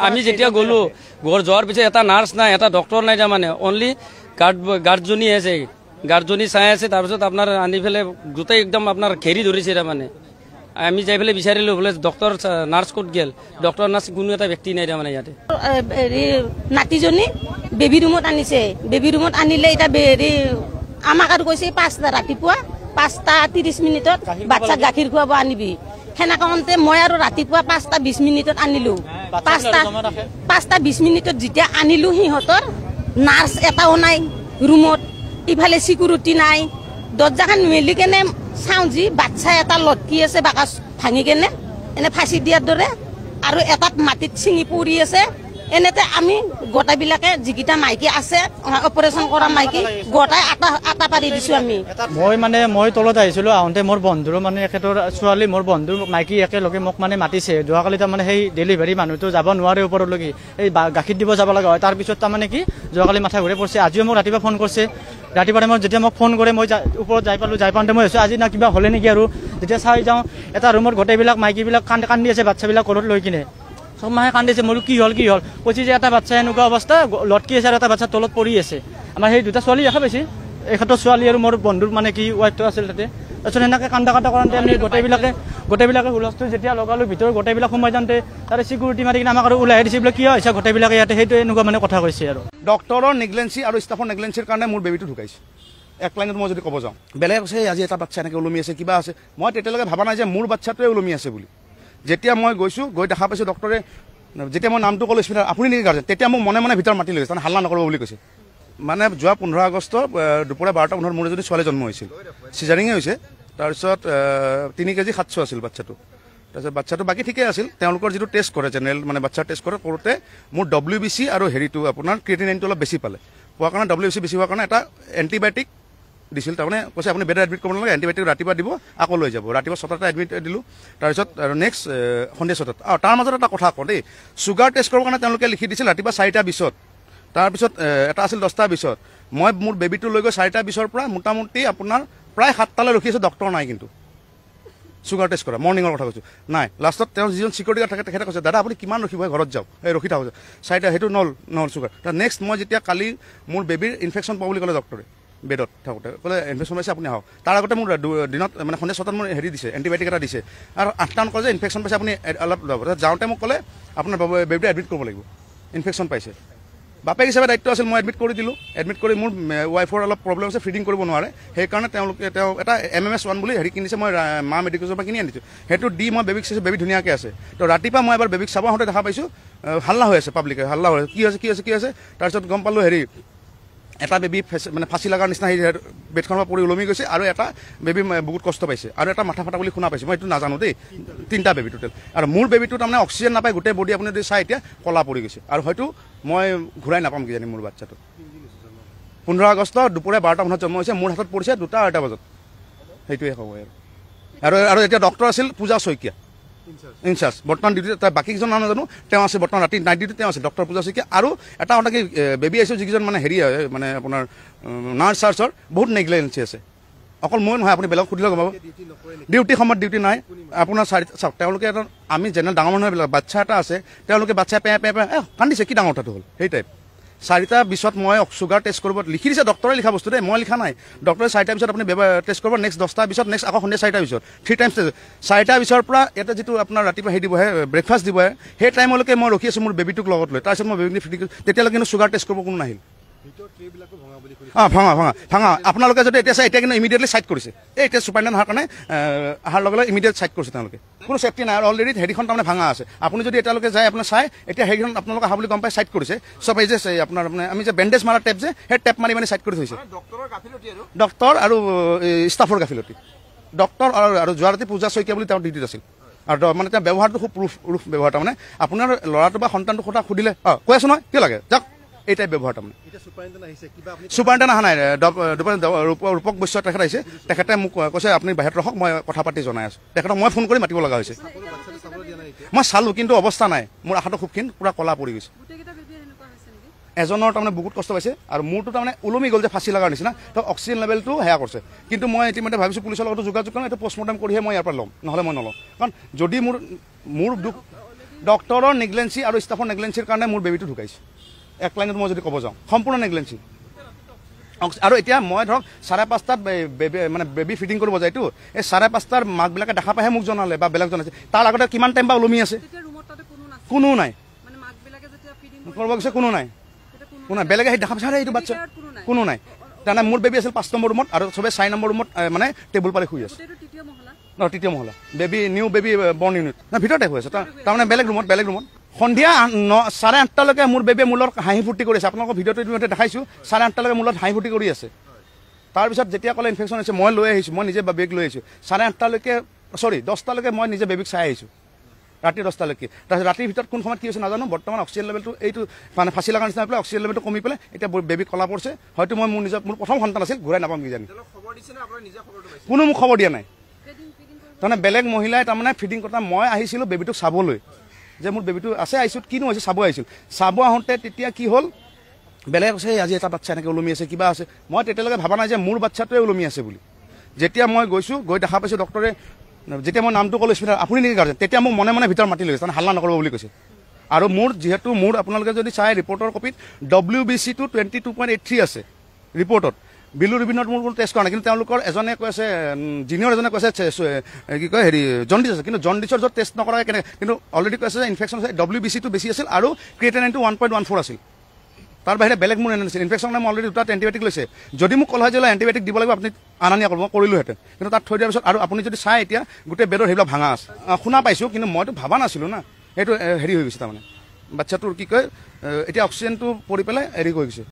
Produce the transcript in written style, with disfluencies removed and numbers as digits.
আমি যেতিয়া গ'লো ঘৰ যোৱাৰ পিছত এটা নাৰ্ছ নাই, এটা ডক্টৰ নাই, তাৰমানে অনলি গাৰ্ডজনী আছে, গাৰ্ডজনী চাই আছে। তাৰপিছত আপোনাৰ আনি পেলাই গোটেই একদম আপোনাৰ ঘেৰি ধৰিছে। তাৰমানে আমি যাই পেলাই বিচাৰিলোঁ বোলে ডক্টৰ নাৰ্ছ ক'ত গেল, ডক্টৰ নাৰ্ছ কোনো এটা ব্যক্তি নাই তাৰমানে ইয়াতে। হেৰি নাতিজনী বেবী ৰুমত আনিছে, বেবী ৰুমত আনিলে এতিয়া হেৰি আমাক আৰু কৈছে 5টা ৰাতিপুৱা 5:30 বাচ্চাক গাখীৰ খুৱাব আনিবি। সেনেকতে মই আৰু ৰাতিপুৱা 5:20 আনিলোঁ। 5:20 যেতিয়া আনিলোঁ সিহঁতৰ নাৰ্ছ এটাও নাই ৰুমত, ইফালে চিকিউৰিটি নাই। দৰ্জাখন মেলি কেনে চাওঁ যি বাচ্চা এটা লটকি আছে বাকচ ভাঙি কেনে এনে ফাঁচি দিয়াৰ দৰে, আৰু এটাত মাটিত ছিঙি পৰি আছে। এনেতে আমি গোটাইবিলাকে যিকেইটা মাইকী আছে অপাৰেশ্যন কৰা মাইকী গোটাই আটা পাৰি দিছোঁ আমি। মই তলত আহিছিলোঁ, আহোঁতে মোৰ বন্ধুৰো মানে এখেতৰ ছোৱালী, মোৰ বন্ধুৰ মাইকী একেলগে মোক মানে মাতিছে। যোৱাকালি তাৰমানে সেই ডেলিভাৰী মানুহটো যাব নোৱাৰে ওপৰলৈকে, এই গাখীৰ দিব যাব লগা হয়। তাৰপিছত তাৰমানে কি যোৱাকালি মাথা ঘূৰি পৰিছে। আজিও মোক ৰাতিপুৱা ফোন কৰিছে। ৰাতিপুৱা টাইমত যেতিয়া মোক ফোন কৰে মই ওপৰত যাই পালোঁ। যাই পাওঁতে মই ভাবিছোঁ আজি না কিবা হ'লে নেকি। আৰু যেতিয়া চাই যাওঁ এটা ৰুমত গোটেইবিলাক মাইকীবিলাক কান্দি আছে, বাচ্চাবিলাক ঘৰত লৈ কিনে চব মাহে কান্দিছে। মোৰ কি হ'ল কৈছে যে এটা বাচ্চা এনেকুৱা অৱস্থা লটকি আছে আৰু এটা বাচ্চা তলত পৰি আছে। আমাৰ সেই দুটা ছোৱালী দেখা পাইছে, এখেতৰ ছোৱালী আৰু মোৰ বন্ধুৰ মানে কি ৱাইফটো আছিল তাতে। তাৰপিছত সেনেকৈ কান্দা কৰোঁতে আমি গোটেইবিলাকে হুলস্থুল যেতিয়া লগালোঁ, ভিতৰত গোটেইবিলাক সোমাই যাওঁতে তাৰে চিকিউৰিটি মাৰি কিনে আমাক আৰু ওলাই দিছে বোলে কিয় হৈছে গোটেইবিলাকে ইয়াতে, সেইটো এনেকুৱা মানে কথা কৈছে। আৰু ডক্টৰৰ নেগলেঞ্চি আৰু ষ্টাফৰ নেগলেঞ্চিৰ কাৰণে মোৰ বেবীটো ঢুকাইছে। এক লাইনত মই যদি ক'ব যাওঁ, বেলেগ আছে আজি এটা বাচ্চা এনেকৈ ওলমি আছে, কিবা আছে। মই তেতিয়ালৈকে ভাবা নাই যে মোৰ বাচ্চাটোৱে ওলমি আছে বুলি। যেতিয়া মই গৈছোঁ, গৈ দেখা পাইছোঁ ডক্টৰে, যেতিয়া মই নামটো ক'লোঁ স্পিটাৰ আপুনি নেকি গাৰ্জেন, তেতিয়া মোক মনে ভিতৰত মাতি লৈছে, তাৰমানে হাল্লা নকৰিব বুলি কৈছে। মানে যোৱা 15 আগষ্ট দুপৰীয়া 12:15 মোৰ এজনী ছোৱালী জন্ম হৈছিল, চিজাৰিঙে হৈছে। তাৰপিছত 3 কেজি 700 আছিল বাচ্চাটো। তাৰপিছত বাচ্চাটো বাকী ঠিকে আছিল। তেওঁলোকৰ যিটো টেষ্ট কৰে জেনেৰেল মানে বাচ্চাৰ টেষ্ট কৰোঁতে মোৰ WBC আৰু হেৰিটো আপোনাৰ ক্ৰিয়েটিনাইনটো অলপ বেছি পালে। পোৱাৰ কাৰণে WBC বেছি হোৱাৰ কাৰণে এটা এণ্টিবায়'টিক দিছিল। তাৰমানে কৈছে আপুনি বেড এডমিট কৰিব নালাগে, এণ্টিবায়'টিক ৰাতিপুৱা দিব, আকৌ লৈ যাব। ৰাতিপুৱা 6টাতে এডমিট দিলোঁ। তাৰপিছত আৰু নেক্সট সন্ধিয়া 6টাত। তাৰ মাজত এটা কথা কওঁ দেই, চুগাৰ টেষ্ট কৰাৰ কাৰণে তেওঁলোকে লিখি দিছিল ৰাতিপুৱা 4:20। তাৰপিছত এটা আছিল 10:20। মই মোৰ বেবীটো লৈ গৈ 4:20 পৰা মোটামুটি আপোনাৰ প্ৰায় 7টালৈ ৰখি আছোঁ, ডক্টৰ নাই কিন্তু চুগাৰ টেষ্ট কৰা। মৰ্ণিঙৰ কথা কৈছোঁ, নাই। লাষ্টত তেওঁ যিজন চিকিউৰিটি গাৰ্ড থাকে তেখেতে কৈছে দাদা আপুনি কিমান ৰখিব, ঘৰত যাওক, এই ৰখি থাকক 4টা, সেইটো নহ'ল চুগাৰ। তাৰ নেক্সট মই যেতিয়া কালি মোৰ বেবীৰ ইনফেকশ্যন পাব বুলি ক'লে ডক্টৰে, বেডত থাকোঁতে ক'লে ইনফেকশ্যন পাইছে আপুনি আহক। তাৰ আগতে মোৰ দিনত মানে সন্ধিয়া 6টাত মোৰ হেৰি দিছে, এণ্টিবায়'টিক এটা দিছে। আৰু 8টামান ক'লে যে ইনফেকশ্যন পাইছে আপুনি অলপ যাব। যাওঁতে মোক ক'লে আপোনাৰ বেবীটো এডমিট কৰিব লাগিব, ইনফেকশ্যন পাইছে। বাপেক হিচাপে দায়িত্ব আছিল, মই এডমিট কৰি দিলোঁ। এডমিট কৰি মোৰ ৱাইফৰ অলপ প্ৰব্লেম আছে, ফিডিং কৰিব নোৱাৰে। সেইকাৰণে তেওঁ এটা MMS1 বুলি হেৰি কিনিছে, মই মা মেডিকেলৰ পৰা কিনি আনিছোঁ। সেইটো দি মই বেবীক চাইছোঁ, বেবী ধুনীয়াকৈ আছে। তো ৰাতিপুৱা মই এবাৰ বেবীক চাব আহোঁতে দেখা পাইছোঁ হাল্লা হৈ আছে, পাব্লিকে হাল্লা হৈ আছে, কি আছে। তাৰপিছত গম পালোঁ হেৰি এটা বেবী মানে ফাঁচি লগাৰ নিচিনা সেই বেডখনৰ পৰা পৰি ওলমি গৈছে, আৰু এটা বেবী বহুত কষ্ট পাইছে, আৰু এটা মাথা ফাটা বুলি শুনা পাইছোঁ। মই এইটো নাজানো দেই, 3টা বেবী টোটেল। আৰু মোৰ বেবীটো তাৰমানে অক্সিজেন নাপায়, গোটেই বডি আপুনি যদি চাই এতিয়া কলা পৰি গৈছে, আৰু হয়তো মই ঘূৰাই নাপাম কিজানি মোৰ বাচ্চাটো। 15 আগষ্ট দুপৰীয়া 12:15 জন্ম হৈছে, মোৰ হাতত পৰিছে 2:08 বজাত। সেইটোৱে হ'ব। আৰু এতিয়া ডক্টৰ আছিল পূজা শইকীয়া, ইনচাৰ্জ বৰ্তমান ডিউটিত। বাকী কেইজন নাম নাজানো, তেওঁ আছে বৰ্তমান ৰাতি নাইট ডিউটিত তেওঁ আছে, ডক্টৰ পূজা শইকীয়া। আৰু এটা কথা কি বেবী আহিছোঁ যিকেইজন মানে হেৰি মানে আপোনাৰ নাৰ্ছ চাৰ্ছৰ বহুত নেগলেঞ্চি আছে। অকল মই নহয়, আপুনি বেলেগ সুধিলে গম পাব। ডিউটি সময়ত ডিউটি নাই আপোনাৰ চাওক, তেওঁলোকে এটা আমি জেনেৰেল ডাঙৰ মানুহবিলাক বাচ্চা এটা আছে, তেওঁলোকে বাচ্চাই পেঁ কান্দিছে, কি ডাঙৰ কথাটো হ'ল সেই টাইপ। 4:20 মই চুগাৰ টেষ্ট কৰিব লিখি দিছে, ডক্টৰে লিখা বস্তু দেই, মই লিখা নাই। ডক্টৰে 4:20 আপুনি টেষ্ট কৰিব, নেক্সট 10:20, নেক্সট আকৌ সন্ধিয়া 4:20, 3 টাইমছ টেষ্ট। 4:20 পৰা ইয়াতে যিটো আপোনাৰ ৰাতিপুৱা হেৰি দিবহে ব্ৰেকফাষ্ট দিবহে, সেই টাইমলৈকে মই ৰখি আছোঁ মোৰ বেবীটোক লগত লৈ। তাৰপিছত মই বেবীক ফিটিং, তেতিয়ালৈকে কিন্তু চুগাৰ টেষ্ট কৰিব কোনো নাহিল। ভাঙা আপোনালোকে যদি এতিয়া চাই, এতিয়া কিন্তু ইমিডিয়েটলি চাইড কৰিছে। এতিয়া চুপাৰিণ্টেণ্ট অহাৰ কাৰণে অহাৰ লগে লগে ইমিডিয়েট চাইড কৰিছে তেওঁলোকে, কোনো চেফটি নাই। আৰু অলৰেডি হেৰিখন তাৰমানে ভাঙা আছে। আপুনি যদি এতিয়ালৈকে যায় আপোনাৰ চাই, এতিয়া হেৰিখন আপোনালোকে অহা বুলি গম পাই চাইড কৰিছে চব। এই যে আপোনাৰ মানে আমি যে বেণ্ডেজ মাৰা টেপ যে, সেই টেপ মাৰি চাইড কৰি থৈছে। ডক্টৰ আৰু ষ্টাফৰ গাফিলতি। ডক্টৰ আৰু যোৱা ৰাতি পূজা শইকীয়া বুলি তেওঁ ডিউটিত আছিল। আৰু মানে তেওঁ ব্যৱহাৰটো খুব ৰুফ ব্যৱহাৰ। তাৰমানে আপোনাৰ ল'ৰাটো বা সন্তানটোৰ কথা সুধিলে কৈ আছোঁ নহয়, কিয় লাগে যাওক, এই টাইপ ব্যৱহাৰ। তাৰমানে চুপাৰিণ্টেণ্ট অহা নাই, ৰূপক বৈশ্য তেখেত আহিছে। তেখেতে মোক কৈছে আপুনি বাহিৰত ৰখক, মই কথা পাতি জনাই আছোঁ। তেখেতক মই ফোন কৰি মাতিব লগা হৈছে। মই চালোঁ কিন্তু অৱস্থা নাই, মোৰ আশাটো খুব ক্ষীণ, পূৰা কলা পৰি গৈছে। এজনৰ তাৰমানে বহুত কষ্ট পাইছে, আৰু মোৰটো তাৰমানে ওলমি গ'ল যে ফাঁচি লগাৰ নিচিনা, তো অক্সিজেন লেভেলটো সেয়া কৰিছে। কিন্তু মই ইতিমধ্যে ভাবিছোঁ পুলিচৰ লগতো যোগাযোগ কৰিম, এইটো পষ্টমৰ্টেম কৰিহে মই ইয়াৰ পৰা ল'ম, নহ'লে মই নলওঁ। কাৰণ যদি মোৰ দুখ ডক্টৰৰ নেগলেঞ্চি আৰু ষ্টাফৰ নেগলেঞ্চিৰ কাৰণে মোৰ বেবীটো ঢুকাইছে। এক লাইনত মই যদি ক'ব যাওঁ সম্পূৰ্ণ নেগলেঞ্চি। আৰু এতিয়া মই ধৰক 5:30 বেবী মানে বেবী ফিডিং কৰিব যায়তো, এই 5:30 মাকবিলাকে দেখা পাইহে মোক জনালে বা বেলেগ জনাইছে। তাৰ আগতে কিমান টাইম বা ওলমি আছে, কোনো নাই কৰিব গৈছে, কোনো নাই, কোনো নাই। বেলেগে সেই দেখা পাইছে এইটো বাচ্চা, কোনো নাই। তাৰমানে মোৰ বেবী আছিল 5 নম্বৰ ৰুমত আৰু চবে 4 নম্বৰ ৰুমত মানে টেবুল পাৰি শুই আছে। তৃতীয় মহলা বেবী নিউ বেবী বৰ্ণ ইউনিট ভিতৰতে হৈ আছে, তাৰমানে বেলেগ ৰুমত। সন্ধিয়া 8:30লৈকে মোৰ বেবীয়ে মোৰ লগত হাঁহি ফূৰ্তি কৰি আছে। আপোনালোকৰ ভিডিঅ'টো ইতিমধ্যে দেখাইছোঁ। 8:30লৈকে মোৰ লগত হাঁহি ফূৰ্তি কৰি আছে। তাৰপিছত যেতিয়া ক'লে ইনফেকশ্যন হৈছে, মই লৈ আহিছোঁ, মই নিজে বেবীক লৈ আহিছোঁ। 10টালৈকে মই নিজে বেবীক চাই আহিছোঁ, ৰাতি 10টালৈকে। তাৰপিছত ৰাতিৰ ভিতৰত কোন সময়ত কি হৈছে নাজানো। বৰ্তমান অক্সিজেন লেভেলটো এইটো মানে ফাঁচি লগাৰ নিচিনা পেলাই অক্সিজেন লেভেলটো কমি পেলাই এতিয়া বেবী কলা পৰিছে। হয়তো মই মোৰ প্ৰথম সন্তান আছিল, ঘূৰাই নাপাম কিজানি। কোনো মোক খবৰ দিয়া নাই। তাৰমানে বেলেগ মহিলাই তাৰমানে ফিডিং কৰা, মই আহিছিলোঁ বেবীটোক চাবলৈ যে মোৰ বেবীটো আছে, আহিছোঁ কিনো হৈছে চাব আহিছিল। চাব আহোঁতে তেতিয়া কি হ'ল, বেলেগ কৈছে আজি এটা বাচ্চা এনেকৈ ওলমি আছে, কিবা আছে। মই তেতিয়ালৈকে ভাবা নাই যে মোৰ বাচ্ছাটোৱে ওলমি আছে বুলি। যেতিয়া মই গৈছোঁ, গৈ দেখা পাইছোঁ ডক্টৰে, যেতিয়া মই নামটো ক'লোঁ স্পিটাৰ আপুনি নেকি গাৰ্জেন, তেতিয়া মোক মনে মনে ভিতৰত মাতি লৈছে, তাৰমানে হাল্লা নকৰিব বুলি কৈছে। আৰু মোৰ যিহেতু আপোনালোকে যদি চাই ৰিপৰ্টৰ কপিত WBC-টো 22.83 আছে ৰিপৰ্টত। বিলুৰুবিনত মোৰ কোনো টেষ্ট কৰা নাই, কিন্তু তেওঁলোকৰ এজনে কৈ আছে, জিনিয়ৰ এজনে কৈছে কি কয় জণ্ডিছ আছে, কিন্তু জণ্ডিছৰ য'ত টেষ্ট নকৰাকৈ কেনেকৈ, কিন্তু অলৰেডি কৈছে যে ইনফেকশ্যন আছে। WBC-টো বেছি আছিল আৰু ক্ৰিয়েটিনিনটো 1.14 আছিল। তাৰ বাহিৰে বেলেগ মোৰ নাছিল। ইনফেকশ্যন মই অলৰেডি 2টা এণ্টিবায়'টিক লৈছে। যদি মোক ক'লে হয় যে এণ্টিবায়'টিক দিব লাগিব, আপুনি আনা নিয়া কৰিব, মই কৰিলোহেঁতেন। কিন্তু তাত থৈ দিয়াৰ পিছত আৰু আপুনি যদি চাই এতিয়া গোটেই বেডৰ সেইবিলাক ভাঙা আছে। শুনা পাইছোঁ, কিন্তু মইতো ভাবা নাছিলোঁ না, সেইটো হেৰি হৈ গৈছে। তাৰমানে বাচ্ছাটোৰ কি কয় এতিয়া অক্সিজেনটো পৰি পেলাই হেৰি হৈ গৈছে।